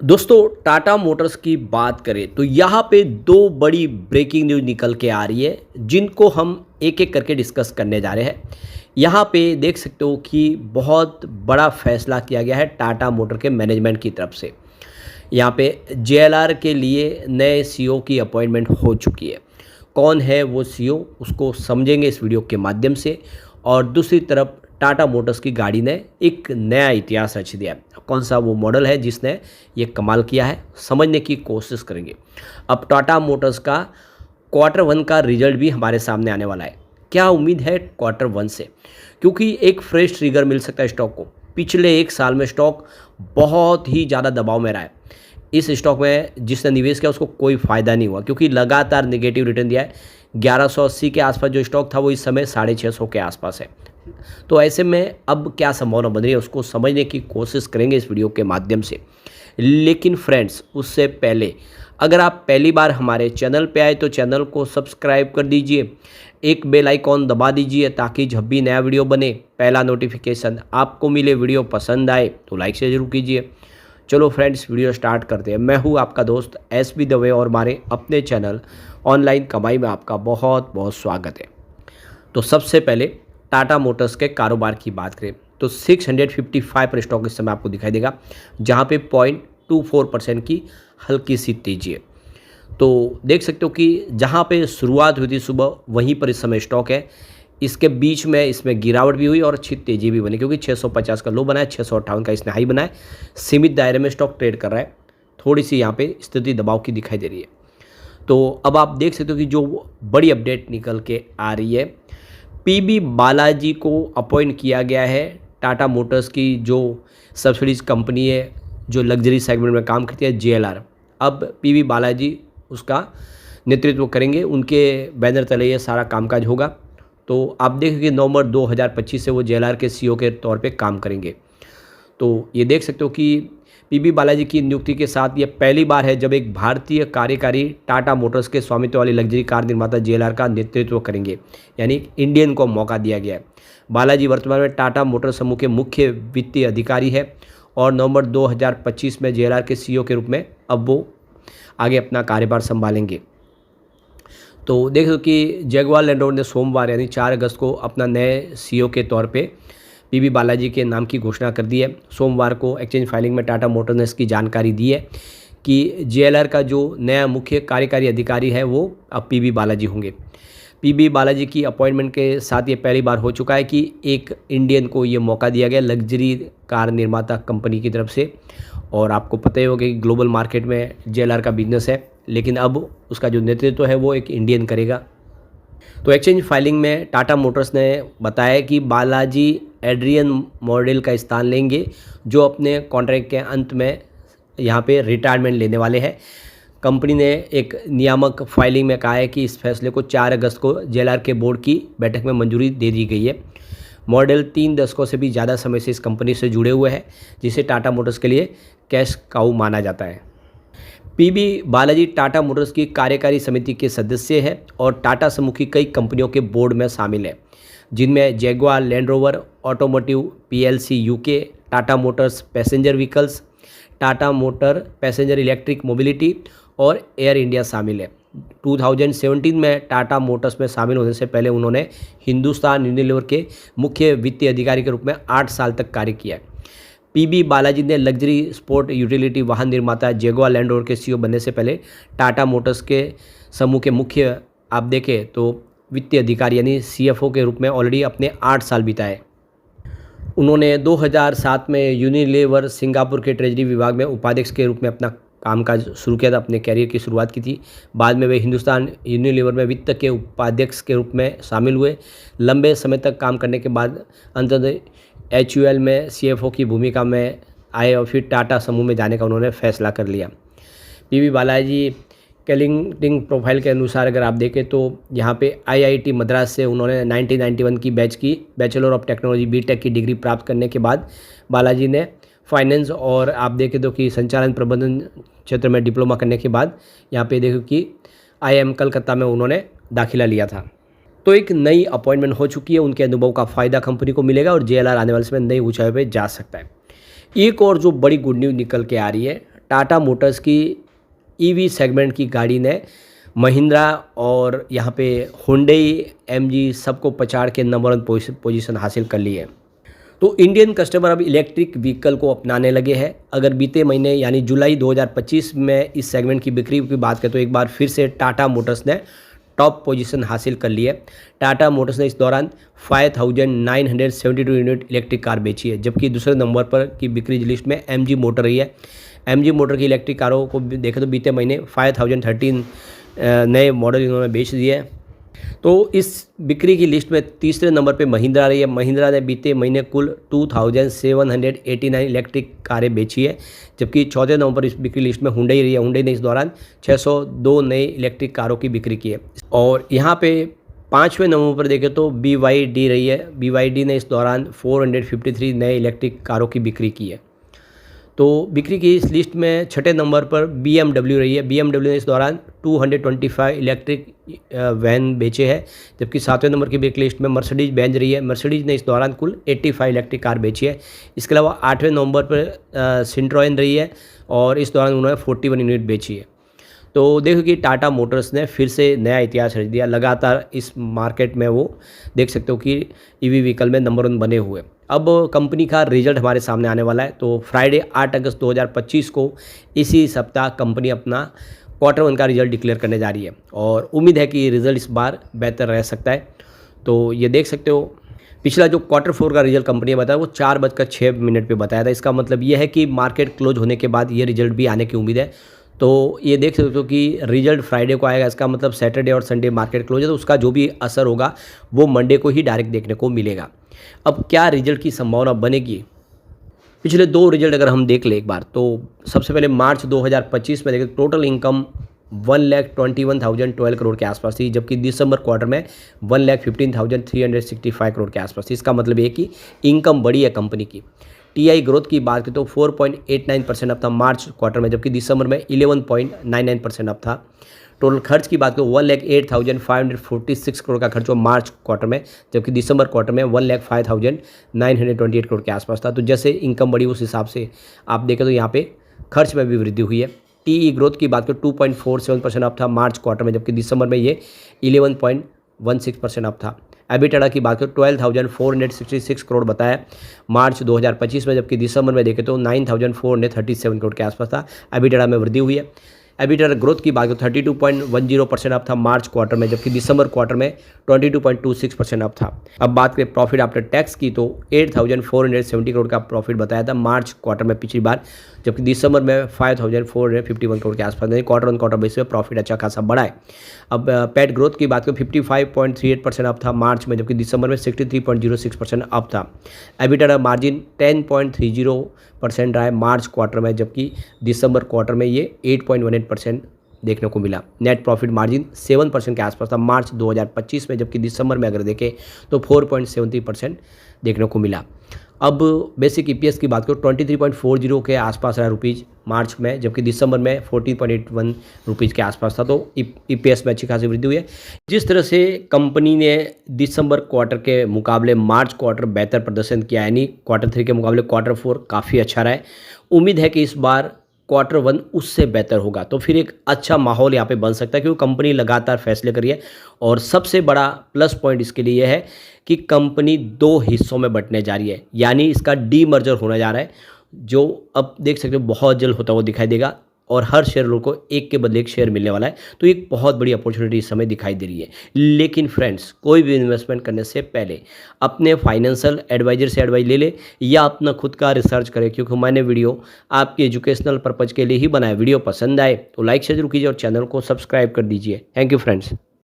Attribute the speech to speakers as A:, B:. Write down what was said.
A: दोस्तों टाटा मोटर्स की बात करें तो यहाँ पे दो बड़ी ब्रेकिंग न्यूज़ निकल के आ रही है जिनको हम एक एक करके डिस्कस करने जा रहे हैं। यहाँ पे देख सकते हो कि बहुत बड़ा फैसला किया गया है टाटा मोटर के मैनेजमेंट की तरफ से। यहाँ पे जेएलआर के लिए नए सीईओ की अपॉइंटमेंट हो चुकी है। कौन है वो सीईओ उसको समझेंगे इस वीडियो के माध्यम से। और दूसरी तरफ टाटा मोटर्स की गाड़ी ने एक नया इतिहास रच दिया है। कौन सा वो मॉडल है जिसने ये कमाल किया है, समझने की कोशिश करेंगे। अब टाटा मोटर्स का क्वार्टर 1 का रिजल्ट भी हमारे सामने आने वाला है। क्या उम्मीद है क्वार्टर 1 से, क्योंकि एक फ्रेश ट्रिगर मिल सकता है स्टॉक को। पिछले एक साल में स्टॉक बहुत ही ज़्यादा दबाव में रहा है। इस स्टॉक में जिसने निवेश किया उसको कोई फ़ायदा नहीं हुआ, क्योंकि लगातार नेगेटिव रिटर्न दिया है। 1180 के आसपास जो स्टॉक था वो इस समय 650 के आसपास है। तो ऐसे में अब क्या संभावना बन रही है उसको समझने की कोशिश करेंगे इस वीडियो के माध्यम से। लेकिन फ्रेंड्स, उससे पहले अगर आप पहली बार हमारे चैनल पे आए तो चैनल को सब्सक्राइब कर दीजिए, एक बेल आइकॉन दबा दीजिए ताकि जब भी नया वीडियो बने पहला नोटिफिकेशन आपको मिले। वीडियो पसंद आए तो लाइक से ज़रूर कीजिए। चलो फ्रेंड्स, वीडियो स्टार्ट करते हैं। मैं हूँ आपका दोस्त एसबी दवे और हमारे अपने चैनल ऑनलाइन कमाई में आपका बहुत बहुत स्वागत है। तो सबसे पहले टाटा मोटर्स के कारोबार की बात करें तो 655 पर स्टॉक इस समय आपको दिखाई देगा, जहां पे 0.24% की हल्की सी तेजी है। तो देख सकते हो कि जहां पे शुरुआत हुई थी सुबह वहीं पर इस समय स्टॉक है। इसके बीच में इसमें गिरावट भी हुई और अच्छी तेजी भी बनी, क्योंकि 650 का लो बना है, 658 का इसने हाई बना है। सीमित दायरे में स्टॉक ट्रेड कर रहा है। थोड़ी सी यहाँ पे स्थिति दबाव की दिखाई दे रही है। तो अब आप देख सकते हो कि जो बड़ी अपडेट निकल के आ रही है, पीबी बालाजी को अपॉइंट किया गया है। टाटा मोटर्स की जो सब्सिडीज कंपनी है जो लग्जरी सेगमेंट में काम करती है, जेएलआर, अब पीबी बालाजी उसका नेतृत्व करेंगे। उनके बैनर तले ये सारा कामकाज होगा। तो आप देखें कि नवंबर 2025 से वो जेएलआर के सीईओ के तौर पे काम करेंगे। तो ये देख सकते हो कि पीबी बालाजी की नियुक्ति के साथ ये पहली बार है जब एक भारतीय कार्यकारी टाटा मोटर्स के स्वामित्व वाली लग्जरी कार निर्माता जेएलआर का नेतृत्व करेंगे, यानी इंडियन को मौका दिया गया है। बालाजी वर्तमान में टाटा मोटर समूह के मुख्य वित्तीय अधिकारी है और नवंबर 2025 में जेएलआर के सीईओ के रूप में अब वो आगे अपना कार्यभार संभालेंगे। तो देख लो कि जगुआर लैंड रोवर ने सोमवार यानी 4 अगस्त को अपना नए सीईओ के तौर पे पीबी बालाजी के नाम की घोषणा कर दी है। सोमवार को एक्सचेंज फाइलिंग में टाटा मोटर ने इसकी जानकारी दी है कि जेएलआर का जो नया मुख्य कार्यकारी अधिकारी है वो अब पीबी बालाजी होंगे। पीबी बालाजी की अपॉइंटमेंट के साथ ये पहली बार हो चुका है कि एक इंडियन को ये मौका दिया गया लग्जरी कार निर्माता कंपनी की तरफ से। और आपको पता ही होगा कि ग्लोबल मार्केट में जेएलआर का बिजनेस है, लेकिन अब उसका जो नेतृत्व है वो एक इंडियन करेगा। तो एक्सचेंज फाइलिंग में टाटा मोटर्स ने बताया कि बालाजी एड्रियन मॉडल का स्थान लेंगे, जो अपने कॉन्ट्रैक्ट के अंत में यहाँ पे रिटायरमेंट लेने वाले हैं। कंपनी ने एक नियामक फाइलिंग में कहा है कि इस फैसले को 4 अगस्त को जेएलआर के बोर्ड की बैठक में मंजूरी दे दी गई है। मॉडल 3 दशकों से भी ज़्यादा समय से इस कंपनी से जुड़े हुए हैं, जिसे टाटा मोटर्स के लिए कैश काऊ माना जाता है। पीबी बालाजी टाटा मोटर्स की कार्यकारी समिति के सदस्य हैं और टाटा समूह की कई कंपनियों के बोर्ड में शामिल है, जिनमें Jaguar land rover automotive PLC UK, Tata Motors passenger vehicles, Tata motor passenger electric mobility और एयर इंडिया शामिल है। 2017 में टाटा मोटर्स में शामिल होने से पहले उन्होंने हिंदुस्तान यूनिलीवर के मुख्य वित्तीय अधिकारी के रूप में 8 साल तक कार्य किया है। पीबी बालाजी ने लग्जरी स्पोर्ट यूटिलिटी वाहन निर्माता जगुआर लैंड रोवर के सीईओ बनने से पहले टाटा मोटर्स के समूह के मुख्य आप देखें तो वित्तीय अधिकारी यानी सीएफओ के रूप में ऑलरेडी अपने 8 साल बिताए। उन्होंने 2007 में यूनिलीवर सिंगापुर के ट्रेजरी विभाग में उपाध्यक्ष के रूप में अपना कामकाज शुरू किया था, अपने कैरियर की शुरुआत की थी। बाद में वे हिंदुस्तान यूनिलीवर में वित्त के उपाध्यक्ष के रूप में शामिल हुए। लंबे समय तक काम करने के बाद अंततः एचयूएल में सीएफओ की भूमिका में आए और फिर टाटा समूह में जाने का उन्होंने फैसला कर लिया। पीबी बालाजी के लिंक्डइन प्रोफाइल के अनुसार अगर आप देखें तो यहाँ पे आईआईटी मद्रास से उन्होंने 1991 की बैच की बैचलर ऑफ टेक्नोलॉजी बीटेक की डिग्री प्राप्त करने के बाद बालाजी ने फाइनेंस और आप देखें तो कि संचालन प्रबंधन क्षेत्र में डिप्लोमा करने के बाद यहाँ पे देखो कि आईआईएम कलकत्ता में उन्होंने दाखिला लिया था। तो एक नई अपॉइंटमेंट हो चुकी है। उनके अनुभव का फ़ायदा कंपनी को मिलेगा और जेएलआर आने वाले समय नई ऊंचाई पर जा सकता है। एक और जो बड़ी गुड न्यूज़ निकल के आ रही है, टाटा मोटर्स की ईवी सेगमेंट की गाड़ी ने महिंद्रा और यहाँ पे हुंडई, एमजी सबको पछाड़ के नंबर 1 पोजीशन हासिल कर ली है। तो इंडियन कस्टमर अब इलेक्ट्रिक व्हीकल को अपनाने लगे हैं। अगर बीते महीने यानी जुलाई 2025 में इस सेगमेंट की बिक्री की बात करें तो एक बार फिर से टाटा मोटर्स ने टॉप पोजीशन हासिल कर ली है। टाटा मोटर्स ने इस दौरान 5972 यूनिट इलेक्ट्रिक कार बेची है, जबकि दूसरे नंबर पर की बिक्री लिस्ट में एमजी मोटर रही है। एमजी मोटर की इलेक्ट्रिक कारों को देखें तो बीते महीने 5013 नए मॉडल इन्होंने बेच दिए हैं। तो इस बिक्री की लिस्ट में तीसरे नंबर पे महिंद्रा रही है। महिंद्रा ने बीते महीने कुल 2789 इलेक्ट्रिक कारें बेची है, जबकि चौथे नंबर पर इस बिक्री लिस्ट में हुंडई रही है। हुंडई ने इस दौरान 602 नई इलेक्ट्रिक कारों की बिक्री की है। और यहाँ पे 5वें नंबर पर देखें तो BYD रही है। BYD ने इस दौरान 453 नए इलेक्ट्रिक कारों की बिक्री की है। तो बिक्री की इस लिस्ट में छठे नंबर पर BMW रही है। BMW ने इस दौरान 225 इलेक्ट्रिक वैन बेचे हैं, जबकि 7वें नंबर की बिक्री लिस्ट में मर्सिडीज बेंज रही है। मर्सिडीज ने इस दौरान कुल 85 इलेक्ट्रिक कार बेची है। इसके अलावा 8वें नंबर पर सिंट्रोएन रही है और इस दौरान उन्होंने 41 यूनिट बेची है। तो देखो कि टाटा मोटर्स ने फिर से नया इतिहास रच दिया। लगातार इस मार्केट में वो देख सकते हो कि ईवी व्हीकल में नंबर 1 बने हुए। अब कंपनी का रिजल्ट हमारे सामने आने वाला है। तो फ्राइडे 8 अगस्त 2025 को इसी सप्ताह कंपनी अपना Q1 का रिजल्ट डिक्लेयर करने जा रही है और उम्मीद है कि रिजल्ट इस बार बेहतर रह सकता है। तो ये देख सकते हो पिछला जो Q4 का रिजल्ट कंपनी ने बताया वो 4:06 पे बताया था। इसका मतलब ये है कि मार्केट क्लोज होने के बाद ये रिजल्ट भी आने की उम्मीद है। तो ये देख सकते हो कि रिजल्ट फ्राइडे को आएगा। इसका मतलब सैटरडे और संडे मार्केट क्लोज है, तो उसका जो भी असर होगा वो मंडे को ही डायरेक्ट देखने को मिलेगा। अब क्या रिजल्ट की संभावना बनेगी? पिछले 2 रिजल्ट अगर हम देख लें एक बार, तो सबसे पहले मार्च 2025 में देखें टोटल इनकम 1,21,012 करोड़ के आसपास थी, जबकि दिसंबर क्वार्टर में 1,15,365 करोड़ के आसपास थी। इसका मतलब ये कि इनकम बढ़ी है कंपनी की। टीआई ग्रोथ की बात करें तो 4.89% अप था मार्च क्वार्टर में, जबकि दिसंबर में 11.99% अप था। टोटल खर्च की बात करें 1,08,546 करोड़ का खर्च हुआ मार्च क्वार्टर में, जबकि दिसंबर क्वार्टर में 1,05,928 करोड़ के आसपास था। तो जैसे इनकम बढ़ी उस हिसाब से आप देखें तो यहाँ पे खर्च में भी वृद्धि हुई है। टीई ग्रोथ की बात करें 2.47% अप था मार्च क्वार्टर में, जबकि दिसंबर में ये 11.16% अप था। एबिटाडा की बात करें 12,466 करोड़ बताया मार्च 2025 में, जबकि दिसंबर में देखें तो 9,437 करोड़ के आसपास था। एबिटाडा में वृद्धि हुई है। एबिटाडा ग्रोथ की बात करें 32.10% अप था मार्च क्वार्टर में, जबकि दिसंबर क्वार्टर में 22.26% अप था। अब बात करें प्रॉफिट आफ्टर टैक्स की तो 8,470 करोड़ का प्रॉफिट बताया था मार्च क्वार्टर में पिछली बार, जबकि दिसंबर में 5,451 करोड़ के आसपास, यानी क्वार्टर बेसिस पे प्रॉफिट अच्छा खासा बढ़ा है। अब पैट ग्रोथ की बात करें 55.38% अप था मार्च में, जबकि दिसंबर में 63.06% अप था। एबिटाडा मार्जिन 10.30% रहा है मार्च क्वार्टर में, जबकि दिसंबर क्वार्टर में ये 8.18% देखने को मिला। नेट प्रॉफिट मार्जिन 7% के आसपास था मार्च 2025 में, जबकि दिसंबर में अगर देखें तो 4.73% देखने को मिला। अब बेसिक ईपीएस की बात करो 23.40 के आसपास रहा रुपीज़ मार्च में, जबकि दिसंबर में 14.81 रुपीज़ के आसपास था। तो ईपीएस में अच्छी खासी वृद्धि हुई है। जिस तरह से कंपनी ने दिसंबर क्वार्टर के मुकाबले मार्च क्वार्टर बेहतर प्रदर्शन किया, यानी Q3 के मुकाबले Q4 काफ़ी अच्छा रहा है। उम्मीद है कि इस बार Q1 उससे बेहतर होगा, तो फिर एक अच्छा माहौल यहाँ पे बन सकता है, क्योंकि कंपनी लगातार फैसले कर रही है। और सबसे बड़ा प्लस पॉइंट इसके लिए यह है कि कंपनी 2 हिस्सों में बंटने जा रही है, यानी इसका डीमर्जर होने जा रहा है, जो अब देख सकते हो बहुत जल्द होता हुआ दिखाई देगा और हर शेयर होल्डर को एक के बदले एक शेयर मिलने वाला है। तो एक बहुत बड़ी अपॉर्चुनिटी इस समय दिखाई दे रही है। लेकिन फ्रेंड्स, कोई भी इन्वेस्टमेंट करने से पहले अपने फाइनेंशियल एडवाइजर से एडवाइस ले ले या अपना खुद का रिसर्च करें, क्योंकि मैंने वीडियो आपके एजुकेशनल पर्पज़ के लिए ही बनाया। वीडियो पसंद आए तो लाइक शेयर जरूर कीजिए और चैनल को सब्सक्राइब कर दीजिए। Thank you friends.